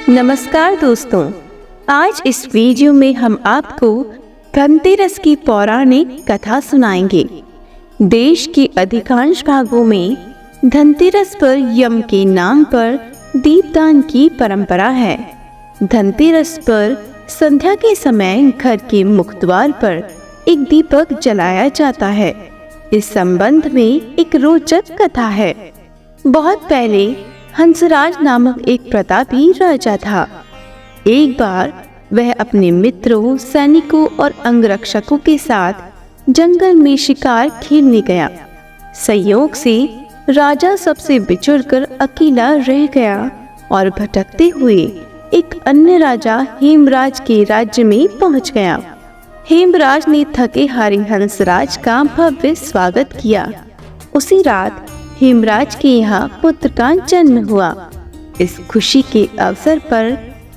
नमस्कार दोस्तों, आज इस वीडियो में हम आपको धनतेरस की पौराणिक कथा सुनाएंगे। देश के अधिकांश भागों में धनतेरस पर यम के नाम पर दीपदान की परंपरा है। धनतेरस पर संध्या के समय घर के मुख्य द्वार पर एक दीपक जलाया जाता है। इस संबंध में एक रोचक कथा है। बहुत पहले हंसराज नामक एक प्रतापी राजा था। एक बार वह अपने मित्रों, सैनिकों और अंगरक्षकों के साथ जंगल में शिकार खेलने गया। संयोग से राजा सबसे बिछुड़कर अकेला रह गया और भटकते हुए एक अन्य राजा हेमराज के राज्य में पहुंच गया। हेमराज ने थके हारे हंसराज का भव्य स्वागत किया। उसी रात हेमराज के यहाँ पुत्र का जन्म हुआ। इस खुशी के अवसर पर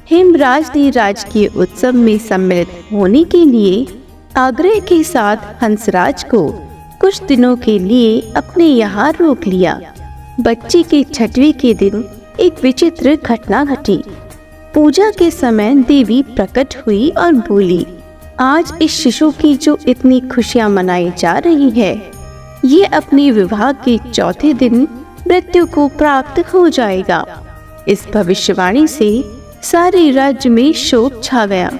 हेमराज ने राजकीय उत्सव में सम्मिलित होने के लिए आग्रह के साथ हंसराज को कुछ दिनों के लिए अपने यहाँ रोक लिया। बच्चे के छठवें के दिन एक विचित्र घटना घटी। पूजा के समय देवी प्रकट हुई और बोली, आज इस शिशु की जो इतनी खुशियाँ मनाई जा रही है, ये अपने विवाह के चौथे दिन मृत्यु को प्राप्त हो जाएगा। इस भविष्यवाणी से सारे राज्य में शोक छा गया।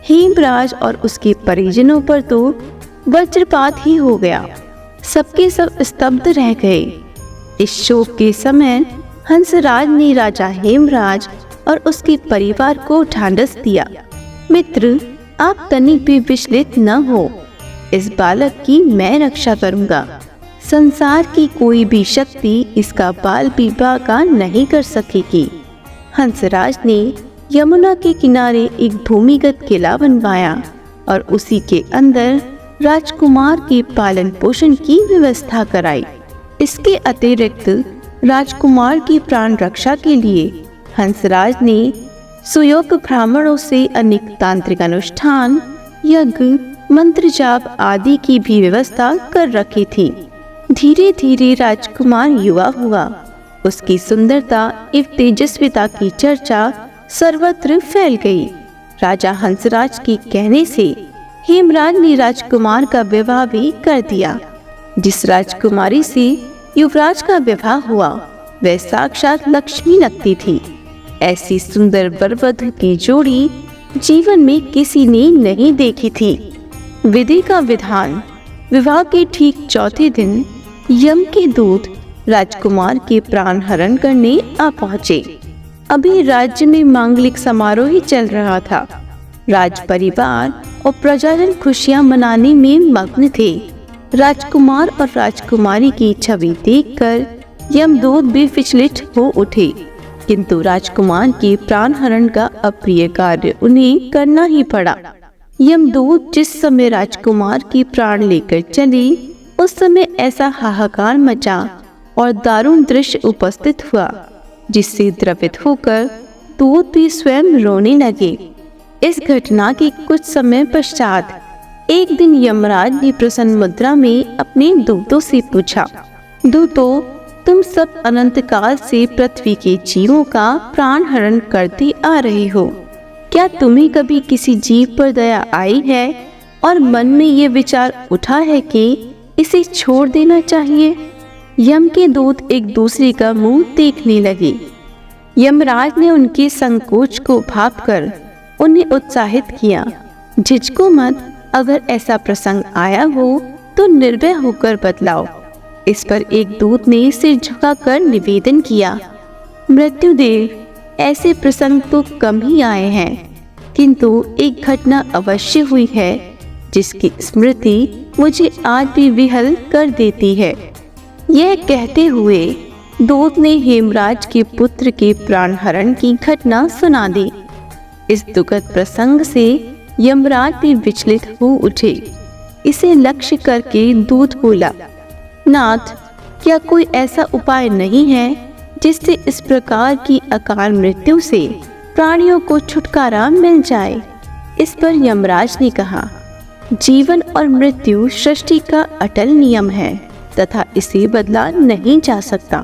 हेमराज और उसके परिजनों पर तो वज्रपात ही हो गया। सबके सब स्तब्ध रह गए। इस शोक के समय हंसराज ने राजा हेमराज और उसके परिवार को ढांढस दिया, मित्र, आप तनिक भी विचलित न हो। इस बालक की मैं रक्षा करूंगा। संसार की कोई भी शक्ति इसका बाल विवाह का नहीं कर सकेगी। हंसराज ने यमुना के किनारे एक भूमिगत किला बनवाया और उसी के अंदर राजकुमार के पालन पोषण की व्यवस्था कराई। इसके अतिरिक्त राजकुमार की प्राण रक्षा के लिए हंसराज ने सुयोग्य ब्राह्मणों से अनेक तांत्रिक अनुष्ठान, यज्ञ, मंत्र जाप आदि की भी व्यवस्था कर रखी थी। धीरे धीरे राजकुमार युवा हुआ। उसकी सुंदरता एवं तेजस्विता की चर्चा सर्वत्र फैल गई। राजा हंसराज के कहने से हेमराज ने राजकुमार का विवाह भी कर दिया। जिस राजकुमारी से युवराज का विवाह हुआ वह साक्षात लक्ष्मी लगती थी। ऐसी सुंदर वर-वधू की जोड़ी जीवन में किसी ने नहीं देखी थी। विधि का विधान, विवाह के ठीक चौथे दिन यम के दूत राजकुमार के प्राण हरण करने आ पहुँचे। अभी राज्य में मांगलिक समारोह ही चल रहा था। राज परिवार और प्रजाजन खुशियां मनाने में मग्न थे। राजकुमार और राजकुमारी की छवि देखकर यमदूत भी विचलित हो उठे, किंतु राजकुमार के प्राण हरण का अप्रिय कार्य उन्हें करना ही पड़ा। यमदूत जिस समय राजकुमार की प्राण लेकर चले, उस समय ऐसा हाहाकार मचा और दारुण दृश्य उपस्थित हुआ जिससे द्रवित होकर दूत भी स्वयं रोने लगे। इस घटना के कुछ समय पश्चात एक दिन यमराज ने प्रसन्न मुद्रा में अपने दूतों से पूछा, दूतों, तुम सब अनंत काल से पृथ्वी के जीवों का प्राण हरण करते आ रहे हो। क्या तुम्हें कभी किसी जीव पर दया आई है और मन में ये विचार उठा है कि इसे छोड़ देना चाहिए? यम के दूत एक दूसरे का मुंह देखने लगे। यमराज ने उनके संकोच को भांपकर उन्हें उत्साहित किया, झिझको मत, अगर ऐसा प्रसंग आया हो तो निर्भय होकर बतलाओ। इस पर एक दूत ने सिर झुकाकर निवेदन किया, मृत्युदेव, ऐसे प्रसंग तो कम ही आए हैं, किंतु एक घटना अवश्य हुई है जिसकी स्मृति मुझे आज भी विहल कर देती है। यह कहते हुए दूत ने हेमराज के पुत्र के प्राण हरण की घटना सुना दी। इस दुखद प्रसंग से यमराज भी विचलित हो उठे। इसे लक्ष्य करके दूत बोला, नाथ, क्या कोई ऐसा उपाय नहीं है जिससे इस प्रकार की अकाल मृत्यु से प्राणियों को छुटकारा मिल जाए? इस पर यमराज ने कहा, जीवन और मृत्यु सृष्टि का अटल नियम है तथा इसे बदला नहीं जा सकता,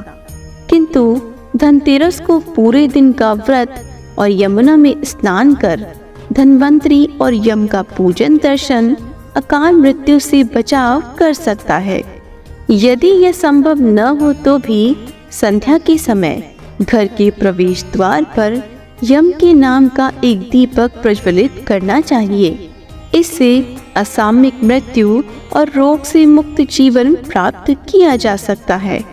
किंतु धनतेरस को पूरे दिन का व्रत और यमुना में स्नान कर धन्वंतरी और यम का पूजन दर्शन अकाल मृत्यु से बचाव कर सकता है। यदि यह संभव न हो तो भी संध्या के समय घर के प्रवेश द्वार पर यम के नाम का एक दीपक प्रज्वलित करना चाहिए। इससे असामयिक मृत्यु और रोग से मुक्त जीवन प्राप्त किया जा सकता है।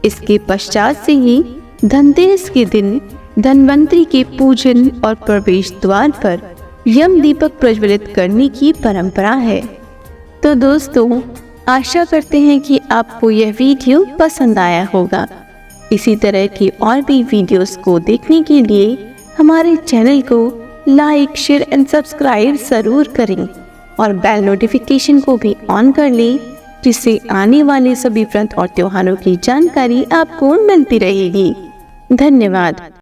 इसके पश्चात से ही धनतेरस के दिन धन्वंतरी के पूजन और प्रवेश द्वार पर यम दीपक प्रज्वलित करने की परंपरा है। तो दोस्तों, आशा करते हैं कि आपको यह वीडियो पसंद आया होगा। इसी तरह की और भी वीडियोस को देखने के लिए हमारे चैनल को लाइक, शेयर एंड सब्सक्राइब जरूर करें और बेल नोटिफिकेशन को भी ऑन कर लें, जिससे आने वाले सभी व्रत और त्योहारों की जानकारी आपको मिलती रहेगी। धन्यवाद।